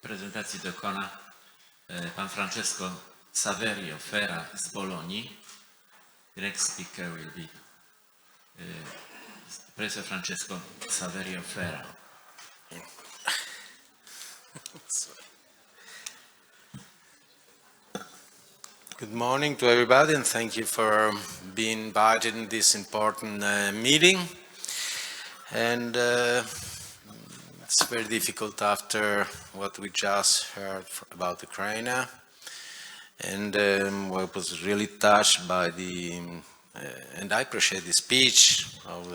prezentacji dokona pan Francesco Saverio, Fera z Bolonii. The next speaker will be Professor Francesco Saverio Fera. Good morning to everybody, and thank you for being invited in this important meeting. And it's very difficult after what we just heard about Ukraine. And I was really touched by and I appreciate the speech of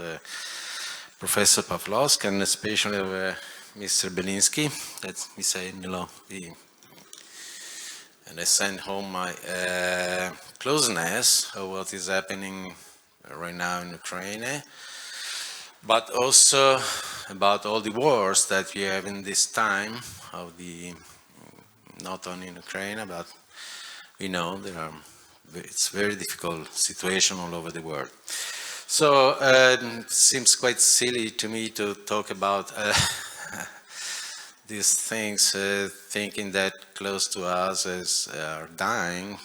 Professor Pawlowski, and especially of Mr. Belinsky. Let me say, and I send home my closeness of what is happening right now in Ukraine, but also about all the wars that we have in this time of not only in Ukraine, but we know it's very difficult situation all over the world. So it seems quite silly to me to talk about these things, thinking that close to us are dying,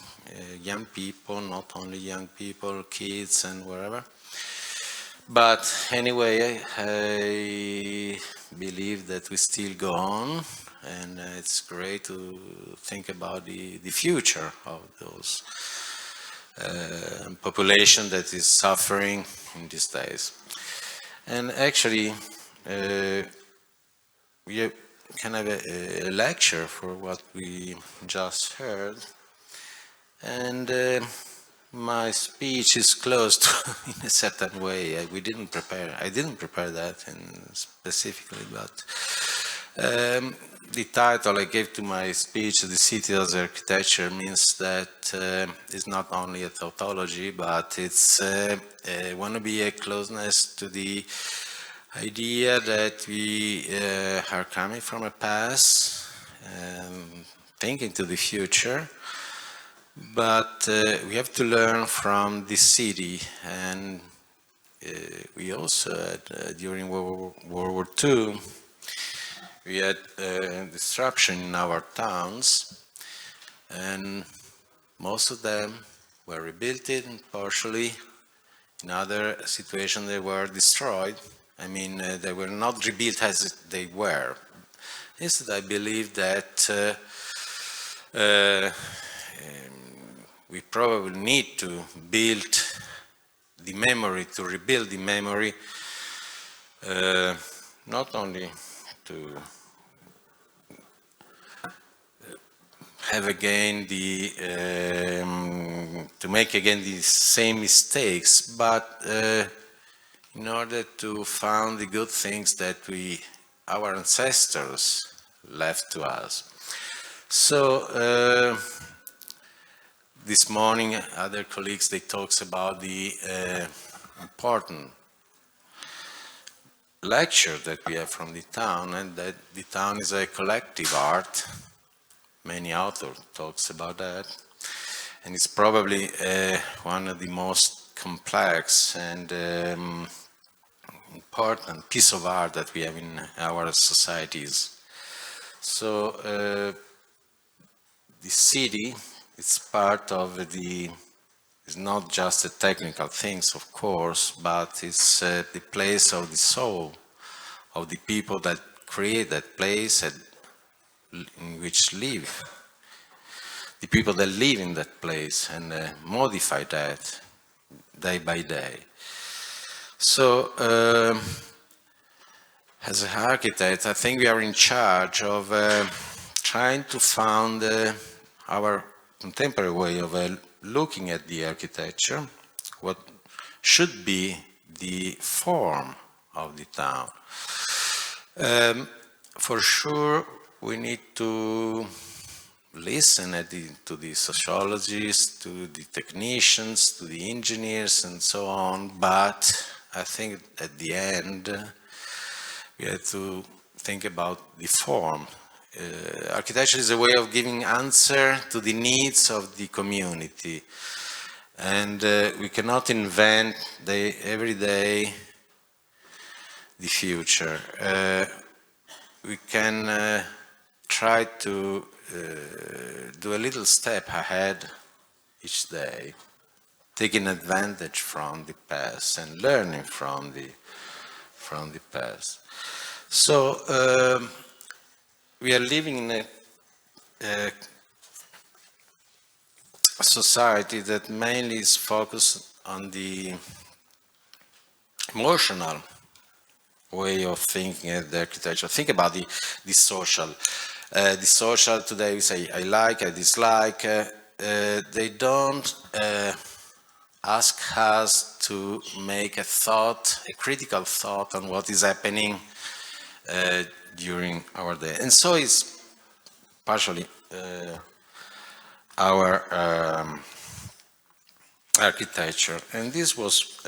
young people, not only young people, kids and wherever. But anyway, I believe that we still go on, and it's great to think about the future of those population that is suffering in these days. And actually, we can have a lecture for what we just heard, and my speech is closed in a certain way. I didn't prepare that specifically, but the title I gave to my speech, "The City as Architecture," means that it's not only a tautology, but it's want to be a closeness to the idea that we are coming from a past, thinking to the future, but we have to learn from this city. And we also had, during World War II, we had disruption in our towns, and most of them were rebuilt partially. In other situations, they were destroyed. I mean, they were not rebuilt as they were. Instead, I believe that we probably need to build the memory, to rebuild the memory, not only to have again to make again the same mistakes, but in order to found the good things that our ancestors left to us. So this morning, other colleagues, they talks about the important lecture that we have from the town, and that the town is a collective art. Many authors talks about that, and it's probably one of the most complex and important piece of art that we have in our societies. So the city, it's part of it's not just the technical things, of course, but it's the place of the soul of the people that create that place and in which live, the people that live in that place and modify that day by day. So, as an architect, I think we are in charge of trying to found our contemporary way of looking at the architecture, what should be the form of the town. For sure, we need to listen to the sociologists, to the technicians, to the engineers, and so on, but I think at the end, we have to think about the form. Architecture is a way of giving answer to the needs of the community, and we cannot invent every day the future. We can try to do a little step ahead each day, taking advantage from the past and learning from the past. So we are living in a society that mainly is focused on the emotional way of thinking at the architecture. Think about the social. The social today, we say I like, I dislike. They don't ask us to make a critical thought on what is happening during our day. And so it's partially our architecture. And this was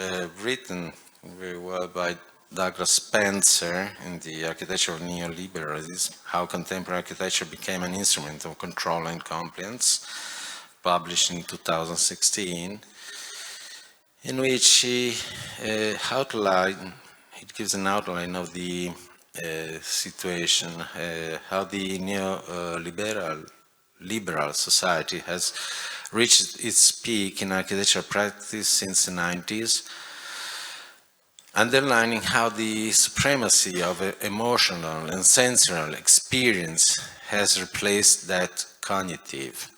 written very well by Douglas Spencer in the Architecture of Neoliberalism, How Contemporary Architecture Became an Instrument of Control and Compliance, published in 2016, in which he gives an outline of the situation, how the liberal society has reached its peak in architectural practice since the 90s, underlining how the supremacy of emotional and sensorial experience has replaced that cognitive,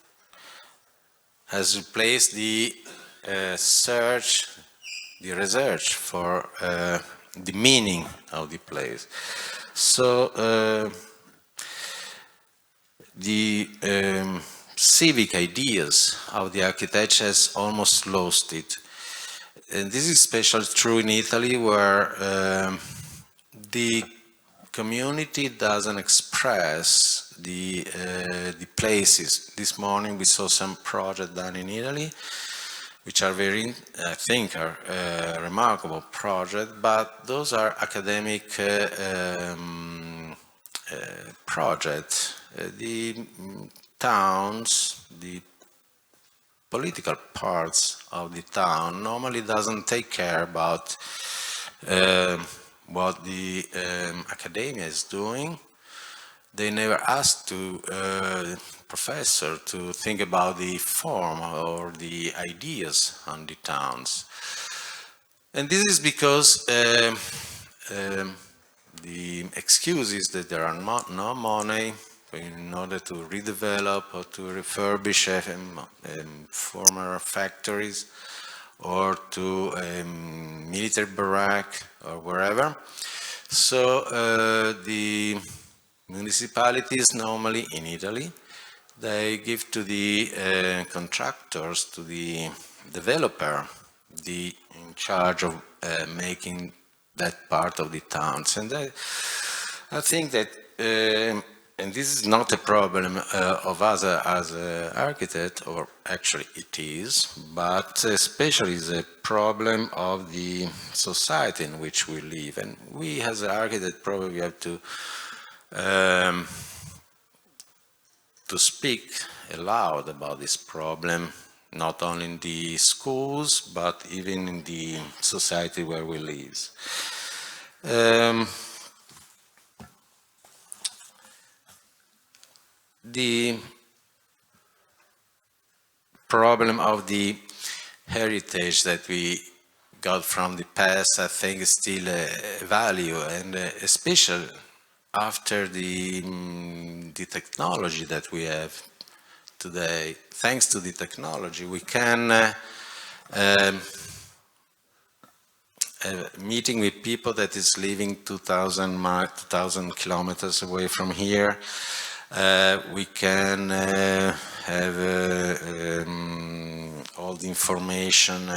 has replaced the research for the meaning of the place. So the civic ideas of the architecture has almost lost it. And this is especially true in Italy, where the community doesn't express the places. This morning we saw some projects done in Italy, which are very, I think, are remarkable projects, but those are academic projects. The towns, the political parts of the town normally doesn't take care about what the academia is doing. They never ask professor to think about the form or the ideas on the towns. And this is because the excuse is that there are no money in order to redevelop or to refurbish former factories or to a military barrack or wherever. So the municipalities normally in Italy, they give to the contractors, to the developer, in charge of making that part of the towns. And I think that and this is not a problem of us as an architect, or actually it is, but especially is a problem of the society in which we live. And we as an architect probably have to speak aloud about this problem, not only in the schools, but even in the society where we live. The problem of the heritage that we got from the past, I think, is still a value, and especially after the technology that we have today. Thanks to the technology, we can meeting with people that is living 2,000 kilometers away from here. We can have all the information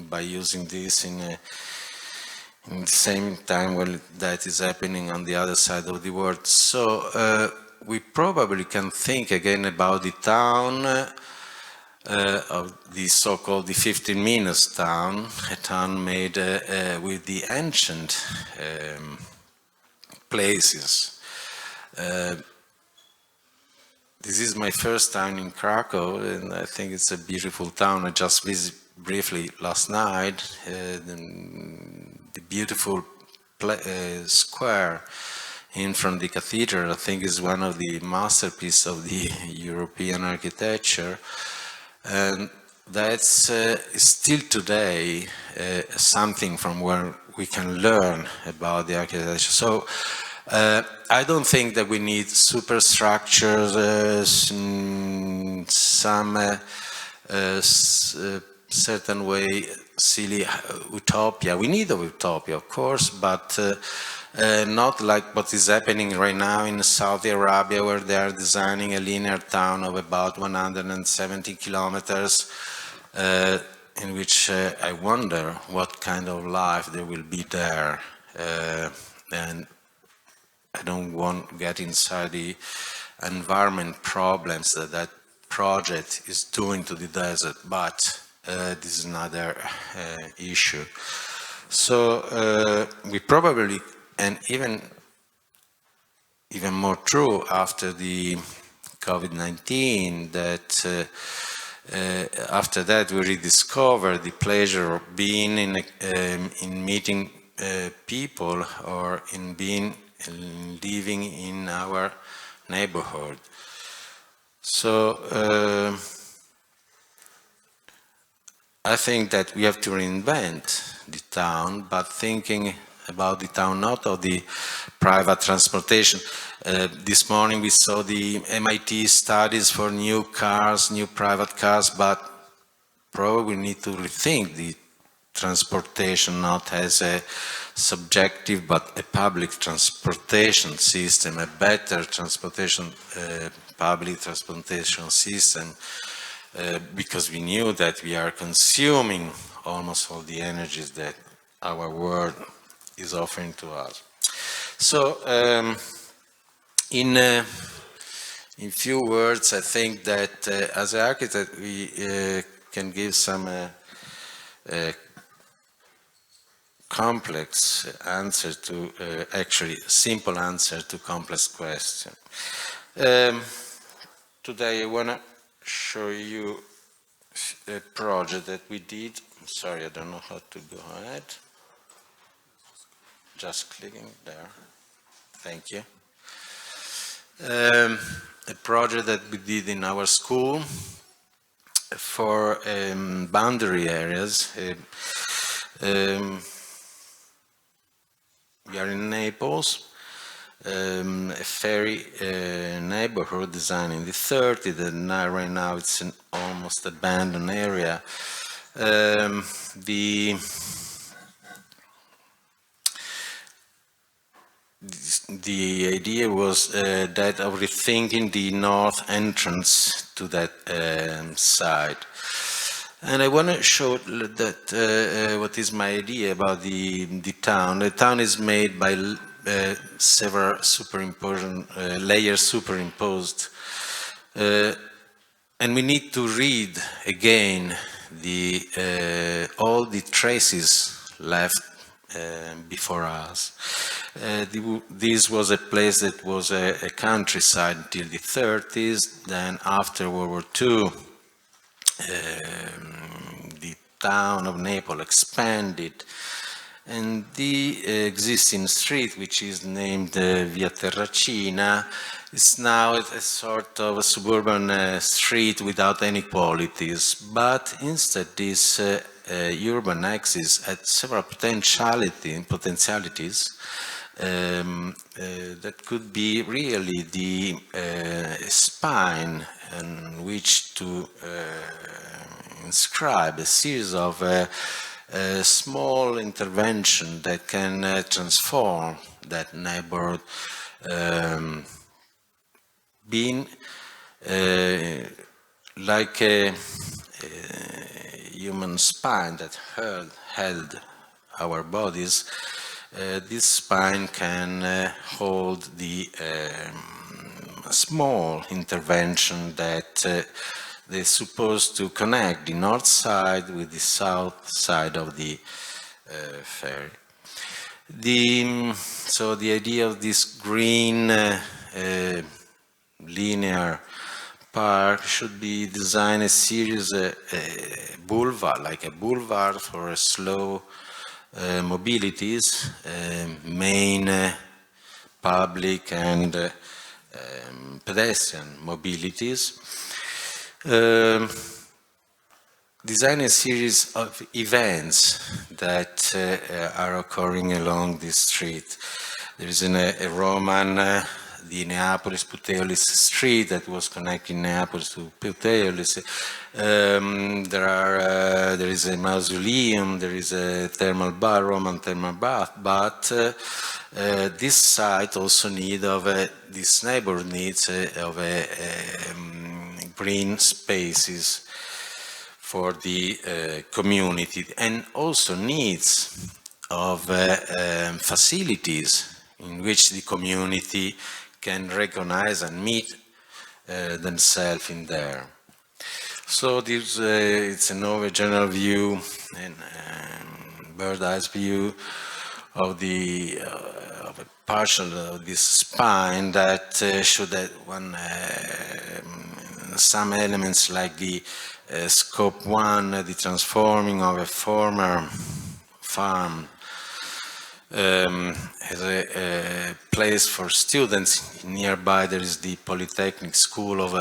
by using this in the same time when that is happening on the other side of the world. So we probably can think again about the town of the so-called the 15 minutes town, a town made with the ancient places. This is my first time in Krakow, and I think it's a beautiful town. I just visited briefly last night, the beautiful square in from the cathedral, I think is one of the masterpieces of the European architecture, and that's still today something from where we can learn about the architecture. So I don't think that we need superstructures, some certain way silly utopia. We need a utopia, of course, but not like what is happening right now in Saudi Arabia, where they are designing a linear town of about 170 kilometers, in which I wonder what kind of life there will be there. And I don't want to get inside the environment problems that that project is doing to the desert, but this is another issue. So we probably, and even more true after the COVID-19, that after that we rediscovered the pleasure of being in meeting people, or in being living in our neighborhood. So I think that we have to reinvent the town, but thinking about the town not of the private transportation. This morning we saw the MIT studies for new cars, new private cars, but probably we need to rethink the transportation not as a subjective but a public transportation system, a better transportation, public transportation system, because we knew that we are consuming almost all the energies that our world is offering to us. So in few words, I think that as an architect we can give some complex answer to, actually simple answer to complex questions. Today I want to show you a project that we did. I'm sorry, I don't know how to go ahead. Just clicking there. Thank you. A project that we did in our school for boundary areas. We are in Naples, a ferry neighborhood designed in the 30s, and now, right now it's an almost abandoned area. The idea was that of rethinking the north entrance to that site. And I want to show that what is my idea about the town. The town is made by several layers superimposed. And we need to read again all the traces left before us. This was a place that was a countryside until the 30s. Then after World War II, the town of Naples expanded, and the existing street, which is named Via Terracina, is now a sort of a suburban street without any qualities. But instead, this urban axis had several potentialities that could be really the spine on which to inscribe a series of small intervention that can transform that neighborhood, being like a human spine that held our bodies. This spine can hold the small intervention that they're supposed to connect the north side with the south side of the ferry. So the idea of this green linear park should be designed a series boulevard, like a boulevard for a slow mobilities, main public and pedestrian mobilities. Design a series of events that are occurring along this street. There is a Roman, the Neapolis-Puteolis street that was connecting Neapolis to Puteolis. There is a mausoleum, there is a thermal bath, Roman thermal bath, but this site also this neighborhood needs of green spaces for the community, and also needs of facilities in which the community can recognize and meet themselves in there. So this it's an general view and bird-eye view of the of a partial of this spine that should have some elements like the scope 1, the transforming of a former farm as a place for students. Nearby there is the Polytechnic School of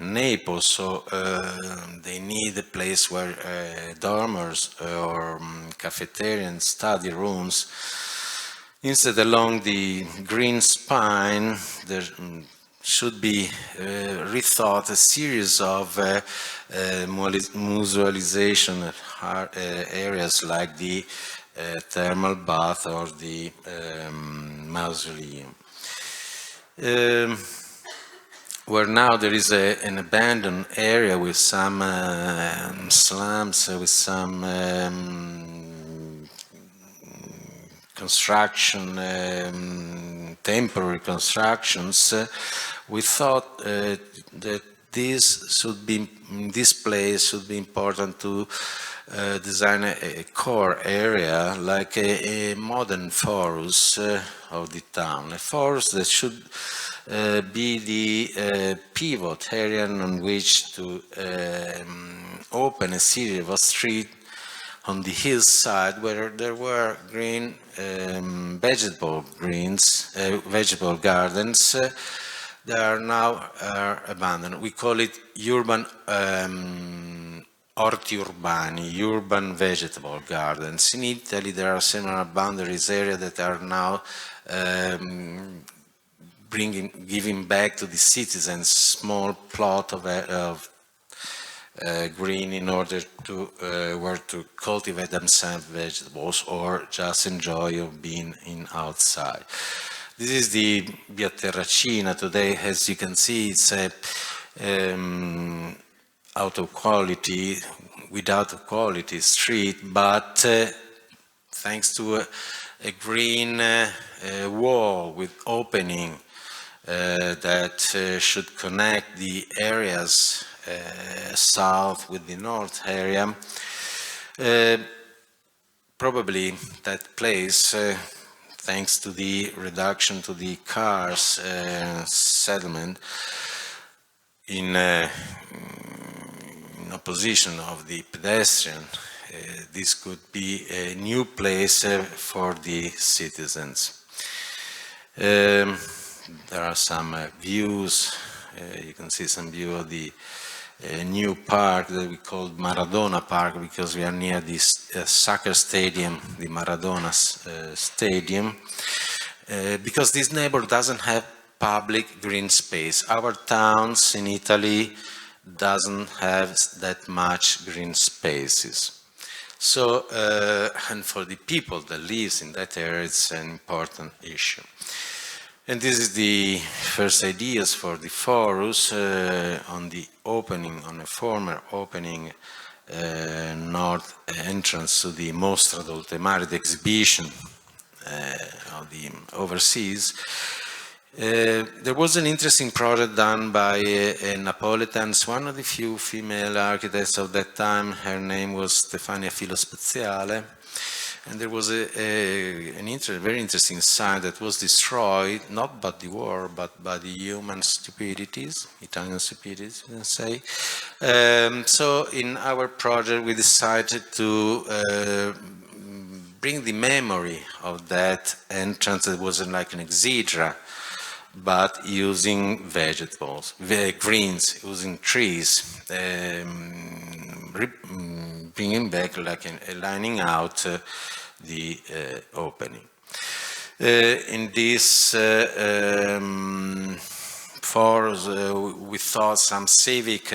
Naples, so they need a place where dormers or cafeteria and study rooms. Instead, along the green spine, there should be rethought a series of musealization areas like the thermal bath or the mausoleum. Where now there is an abandoned area with some slums, with some construction, temporary constructions, we thought that this place should be important to design a core area like a modern forest of the town, a forest that should be the pivot area on which to open a series of streets on the hillside where there were green vegetable gardens that are now abandoned. We call it urban orti urbani, urban vegetable gardens. In Italy there are similar boundaries areas that are now giving back to the citizens small plot of green in order to where to cultivate themselves vegetables or just enjoy of being outside. This is the Via Terracina. Today, as you can see, it's a without quality street, but thanks to a green wall with opening that should connect the areas south with the north area, probably that place, thanks to the reduction to the cars settlement in opposition of the pedestrian, this could be a new place for the citizens. There are some views. You can see some view of the new park that we call Maradona Park, because we are near this soccer stadium, the Maradona Stadium, because this neighborhood doesn't have public green space. Our towns in Italy doesn't have that much green spaces. So, and for the people that live in that area, it's an important issue. And this is the first ideas for the forest on the opening, on a former opening north entrance to the Mostra d'Oltremare, the exhibition of the overseas. There was an interesting project done by a Napolitans, one of the few female architects of that time. Her name was Stefania Filospeziale. And there was a very interesting site that was destroyed, not by the war, but by the human stupidities, Italian stupidities, you can say. So in our project, we decided to bring the memory of that entrance that was like an exedra, but using vegetables, greens, using trees, bringing back, like lining out the opening. In this we thought some civic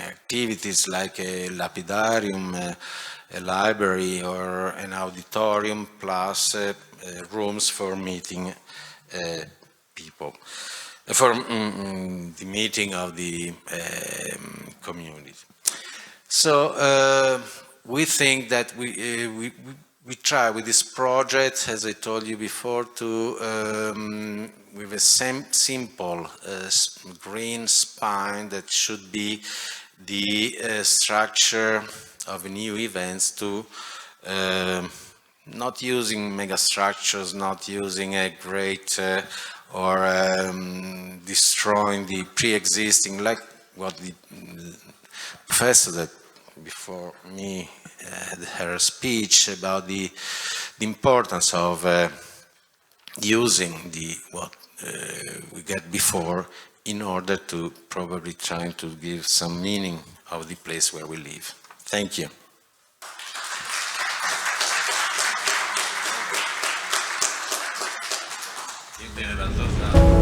activities like a lapidarium, a library, or an auditorium, plus rooms for meeting people, for the meeting of the community. So we think that we try with this project, as I told you before, to with a simple green spine that should be the structure of new events, to not using megastructures, not using a great or destroying the pre-existing, like what the professor that before me had her speech about the importance of using what we get before in order to probably try to give some meaning of the place where we live. Thank you. Dziękujemy bardzo za